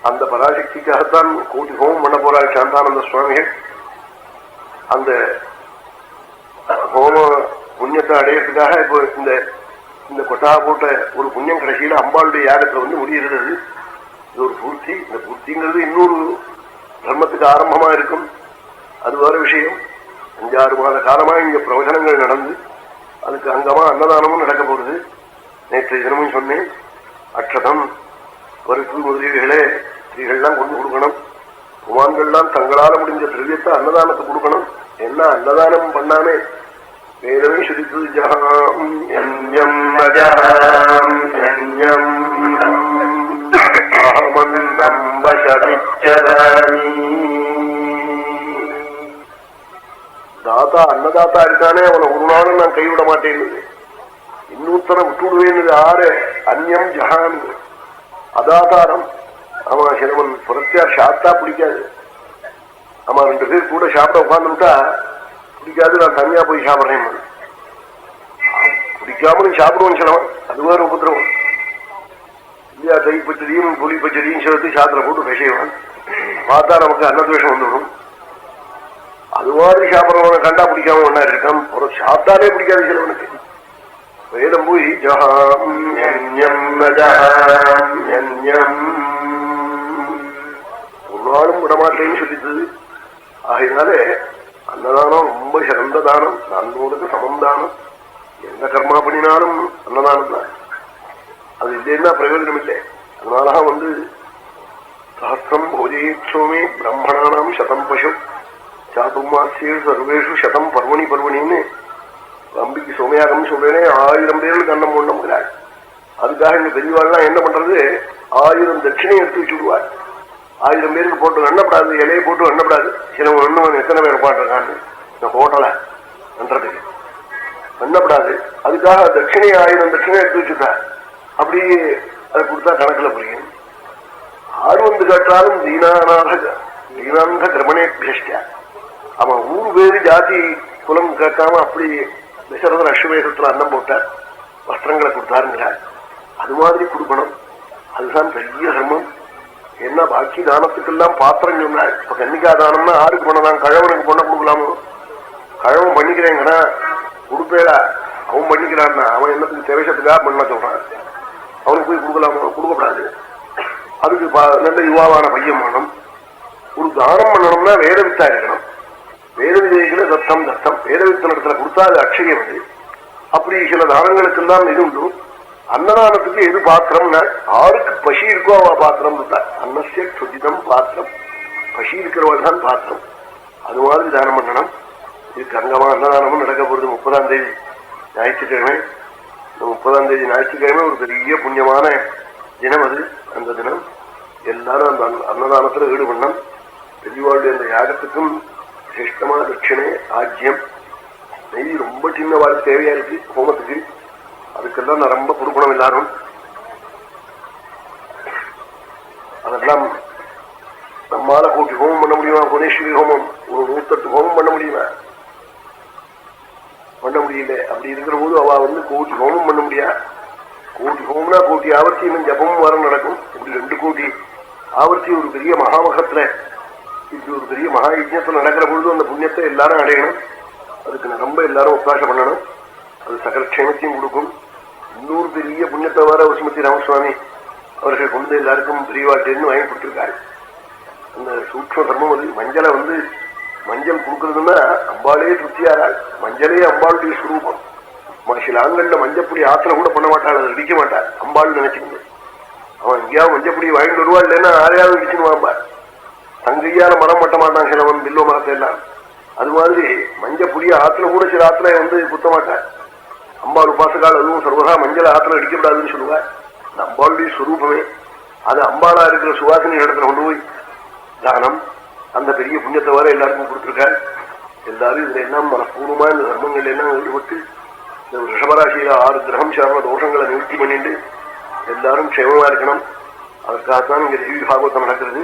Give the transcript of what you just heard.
அந்த பராசக்திக்காகத்தான் கோட்டி ஹோமம் பண்ண போறாள் சாந்தானந்த சுவாமிகள். அந்த ஹோம புண்ணியத்தை அடையறதுக்காக இப்போ இந்த கொட்டா போட்ட ஒரு புண்ணியம் கடைசியில அம்பாளுடைய யாகத்துல முடிகிறது. இது ஒரு பூர்த்தி. இந்த பூர்த்திங்கிறது இன்னொரு தர்மத்துக்கு ஆரம்பமா இருக்கும். அது வேற விஷயம். 5-6 மாத காலமா இங்க பிரவச்சனங்கள் நடந்து அதுக்கு அங்கமா அன்னதானமும் நடக்க போறது. நேற்று தினமும் சொன்னேன், அக்ஷதம் பருப்பு முதலீடுகளே ஸ்திரீகள்லாம் கொண்டு கொடுக்கணும். குமான்கள்லாம் தங்களால முடிஞ்ச திரவியத்தை அன்னதானத்தை கொடுக்கணும். என்ன அன்னதானம் பண்ணாமே வேதமே சுதித்து தாத்தா அன்னதாத்தா இருக்கானே அவனை ஒரு நாளும் நான் கைவிட மாட்டேன். இன்னொருத்தனை விட்டு விடுவேன். ஆறு அந்யம் ஜஹான் அதாதாரம். அவன் சிலவன் புறத்தியார் சாப்பிட்டா பிடிக்காது. அவன் 2 பேர் கூட சாப்பிட உட்காந்துட்டா பிடிக்காது. நான் தனியா போய் சாப்பிட்றேன். பிடிக்காமலும் சாப்பிடுவோம் சிலவன். அது வேறு உபதிரவம் இல்லையா? தை பச்சடியும் புலி பச்சடியும் சேர்த்து சாத்திர போட்டு விஷயவான் பார்த்தா நமக்கு அன்னத்வேஷம் வந்துடும். அது மாதிரி சாப்பிட்றவனை கண்டா பிடிக்காம ஒன்னா இருக்கான். ஒரு சாப்பிட்டாலே பிடிக்காது சிலவனுக்கு. வேதம் போய் ஒரு நாளும் விடமாட்டேன்னு சொல்லித்தது. ஆகையினாலே அன்னதானம் ரொம்ப சிறந்த தானம். நன்னூலுக்கு சமம் தானம். எந்த கர்மா பண்ணினாலும் அன்னதானம் தான். அது இல்லைன்னா பிரயோஜனம் இல்லை. அதனால சஹசிரம் போஜயிச்சோமே பிரம்மணானாம் சதம் பசு சாதுர்மாசிய சர்வேஷு சதம் பர்வணி பர்வணின்னு அம்பிக்கு சோமயாகம் சொல்றேனே. 1000 பேருக்கு அன்னம் போடணுங்கிறாள். அதுக்காக இந்த பெரியவாள்லாம் என்ன பண்றது, 1000 தட்சிணை எடுத்து வச்சு விடுவாள். 1000 பேருக்கு போட்டு எண்ணப்படாது, இலையை போட்டு எண்ணப்படாது. சில எண்ணம் எத்தனை பேர் பாட்டுருக்கான்னு இந்த ஹோட்டல என்றதுக்கு எண்ணப்படாது. அதுக்காக தட்சிணை 1000 தட்சிணை எடுத்து வச்சுட்டா. அப்படி அதை கொடுத்தா கணக்குல புரியும். ஆறு வந்து கேட்டாலும் தீனாந்த கிரமணே பிஷ்ட. அவன் ஊர் பேரு ஜாதி குலம் கேட்காம அப்படி தசரதன் அஸ்வமேதத்துல அன்னம் போட்டார், வஸ்திரங்களை கொடுத்தாருங்கிறார். அது மாதிரி கொடுக்கணும். அதுதான் பெரிய தர்மம். என்ன பாக்கி தானத்துக்கெல்லாம் பாத்திரம் சொன்னார். இப்ப கன்னிகா தானம்னா ஆருக்கு பண்ணலாம்? கழவனுக்கு பொண்ணை கொடுக்கலாமோ? கழவன் பண்ணிக்கிறேங்கன்னா கொடுப்பேடா. அவன் பண்ணிக்கிறான்னா அவன் என்னத்துக்கு திரைசத்துக்காக பண்ண சொல்றான். அவனுக்கு போய் கொடுக்கலாமோ? கொடுக்கப்படாது. அதுக்கு நல்ல யுவாவான பையன் வேணும். ஒரு தானம் பண்ணணும்னா வேத வித்தா இருக்கணும். வேத விதைகளை தத்தம் தத்தம் வேத வித்தனத்துல கொடுத்தா அது அக்ஷயம். அது அப்படி சில தானங்களுக்கெல்லாம் இது உண்டு. அன்னதானத்துக்கு எது பாத்திரம்னா ஆருக்கு பசி இருக்கோ அவ பாத்திரம் இருந்தா. அன்னசிய சுதிதம் பாத்திரம். பசி இருக்கிறவள் தான் பாத்திரம். அது மாதிரி தானம் பண்ணணும். இதுக்கு அங்கமா அன்னதானமும் நடக்க போறது 30ஆம் தேதி ஞாயிற்றுக்கிழமை. 30ஆம் தேதி ஞாயிற்றுக்கிழமை ஒரு பெரிய புண்ணியமான தினம் அது. அந்த தினம் எல்லாரும் அந்த அன்னதானத்துல ஈடுபண்ணம். பெரியவாளுடைய அந்த யாகத்துக்கும் சிரேஷ்டமான தட்சிணை ஆஜ்யம் நெய் ரொம்ப சின்ன வாழ்க்கை தேவையா இருக்கு ஹோமத்துக்கு. அதுக்கெல்லாம் நான் ரொம்ப கொடுக்கணும் எல்லாரும். அதெல்லாம் நம்மால கோட்டி ஹோமம் பண்ண முடியுமா? புவனேஸ்வரி ஹோமம் ஒரு 108 ஹோமம் பண்ண முடியுமா? பண்ண முடியல. அப்படி இருக்கிற போது அவ கோட்டி ஹோமம் பண்ண முடியா. கோட்டி ஹோம்னா கோட்டி ஆவர்த்தி இன்னும் ஜபமும் வர நடக்கும். இப்படி 2 கோடி ஆவர்த்தி ஒரு பெரிய மகாமகத்துல இப்படி ஒரு பெரிய மகா யஜ்ஞத்துல நடக்கிற பொழுது அந்த புண்ணியத்தை எல்லாரும் அடையணும். அதுக்கு ரொம்ப எல்லாரும் ஒத்தாசை பண்ணணும். அது சகல க்ஷேமத்தையும் கொடுக்கும். இன்னொரு பெரிய புண்ணியத்தை வர சுமதி ராமசுவாமி அவர்கள் கொண்டு எல்லாருக்கும் பெரியவாட்டேன்னு வாங்கி கொடுத்திருக்காரு. அந்த சூக்ஷ்ம தர்மம் அது. மஞ்சளை மஞ்சள் கொடுக்கறதுன்னா அம்பாளே திருப்தியாராள். மஞ்சளே அம்பாளுடைய சுரூபம். சில ஆண்கள்ல மஞ்சப்பொடி ஆத்திர கூட பண்ண மாட்டாள். அதை இடிக்க மாட்டாள். அம்பாள் நினைச்சுக்கணும். அவன் எங்கேயாவது மஞ்சப்பொடி வாங்கிட்டு வருவா. இல்லைன்னா யாரையாவது இடிச்சுன்னு தங்கையால மரம் மட்ட மாட்டான் சிலவன் பில்லோ மரத்தை எல்லாம். அது மாதிரி மஞ்சப்பொடிய ஆத்துல கூட சில ஆத்துல குத்த மாட்டாள். அம்பாள் உபாசகால் அதுவும் சர்வதா மஞ்சள் ஆத்துல அடிக்கப்படாதுன்னு சொல்லுவாள். அந்த அம்பாளுடைய சுரூபமே அது. அம்பாளா இருக்கிற சுவாசினி இடத்துல கொண்டு போய் தானம் அந்த பெரிய புண்ணியத்தை வர எல்லாருக்கும் கொடுத்துருக்காள். எல்லாரும் இதுல எல்லாம் மனப்பூர்வமா இந்த தர்மங்கள் எல்லாம் ஈடுபட்டு இந்த ரிஷபராசியில 6 கிரகம் சார்ந்த தோஷங்களை நிவர்த்தி பண்ணிட்டு எல்லாரும் க்ஷேமமா இருக்கணும். அதற்காகத்தான் இங்க தேவி பாகவதம் நடக்கிறது.